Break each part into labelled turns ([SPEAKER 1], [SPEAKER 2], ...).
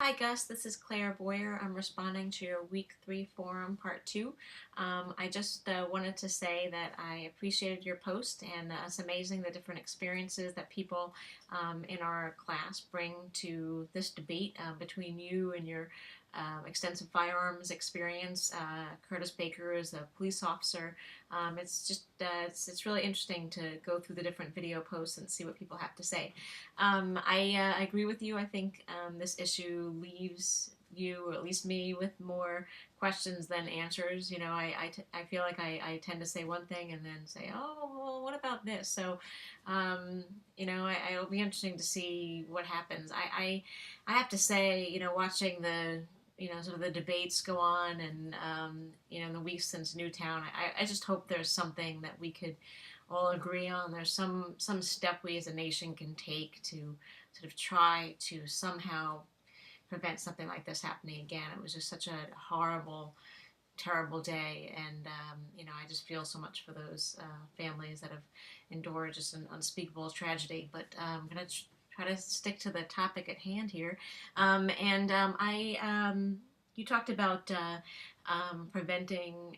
[SPEAKER 1] Hi Gus, this is Claire Boyer. I'm responding to your week 3 forum part 2. I just wanted to say that I appreciated your post, and it's amazing the different experiences that people in our class bring to this debate between you and your extensive firearms experience. Curtis Baker is a police officer. It's just it's really interesting to go through the different video posts and see what people have to say. I agree with you. I think this issue leaves you, or at least me, with more questions than answers. I feel like I tend to say one thing and then say, oh, well, what about this? So, it'll be interesting to see what happens. I have to say, watching the sort of the debates go on, and in the weeks since Newtown, I just hope there's something that we could all agree on. There's some step we as a nation can take to sort of try to somehow prevent something like this happening again. It was just such a horrible, terrible day, and I just feel so much for those families that have endured just an unspeakable tragedy. But I'm gonna try to stick to the topic at hand here. You talked about preventing,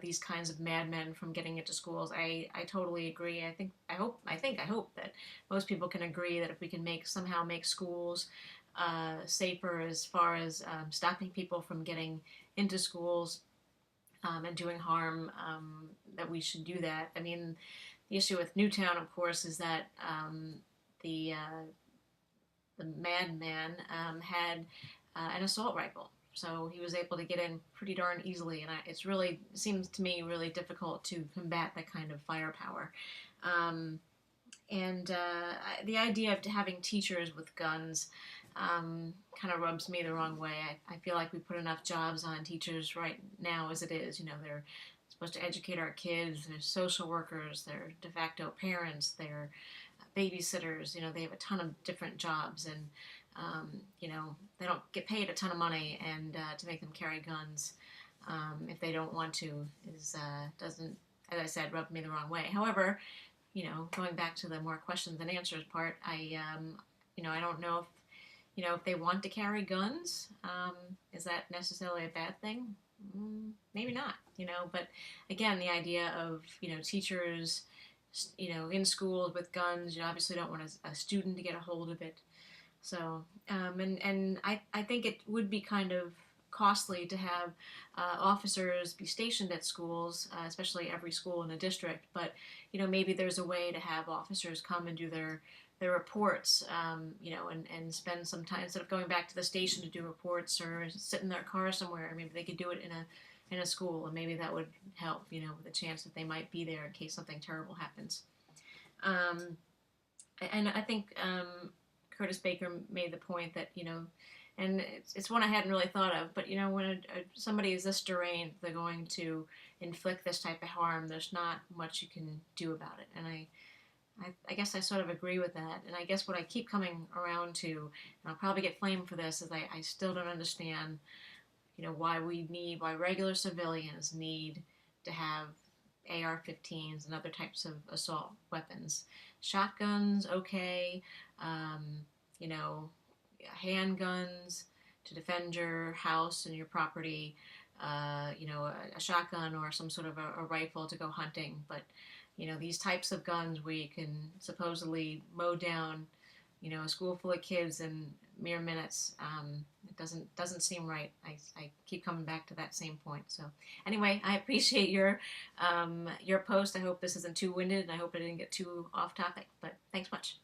[SPEAKER 1] these kinds of madmen from getting into schools. I totally agree. I hope that most people can agree that if we can somehow make schools safer as far as stopping people from getting into schools and doing harm, that we should do that. I mean, the issue with Newtown, of course, is that the the madman had an assault rifle, so he was able to get in pretty darn easily. And it's really, it seems to me, really difficult to combat that kind of firepower. The idea of having teachers with guns kind of rubs me the wrong way. I feel like we put enough jobs on teachers right now as it is. They're supposed to educate our kids. They're social workers. They're de facto parents. They're babysitters. They have a ton of different jobs, and they don't get paid a ton of money, and to make them carry guns if they don't want to is doesn't, as I said, rub me the wrong way. However, going back to the more questions and answers part, I don't know if they want to carry guns, is that necessarily a bad thing? Maybe not. But again, the idea of teachers in schools with guns, you obviously don't want a student to get a hold of it. So, I think it would be kind of costly to have officers be stationed at schools, especially every school in a district. But maybe there's a way to have officers come and do their reports, and spend some time instead of going back to the station to do reports or sit in their car somewhere. Maybe they could do it in a school, and maybe that would help. With the chance that they might be there in case something terrible happens. Um, and I think Curtis Baker made the point that and it's one I hadn't really thought of, but when somebody is this deranged, they're going to inflict this type of harm. There's not much you can do about it, and I guess I sort of agree with that. And I guess what I keep coming around to, and I'll probably get flamed for this, is I still don't understand, why regular civilians need to have AR-15s and other types of assault weapons. Shotguns, okay. You know, handguns to defend your house and your property. A shotgun or some sort of a rifle to go hunting. But these types of guns where you can supposedly mow down, a school full of kids in mere minutes. It doesn't seem right. I keep coming back to that same point. So anyway, I appreciate your post. I hope this isn't too winded, and I hope I didn't get too off topic. But thanks much.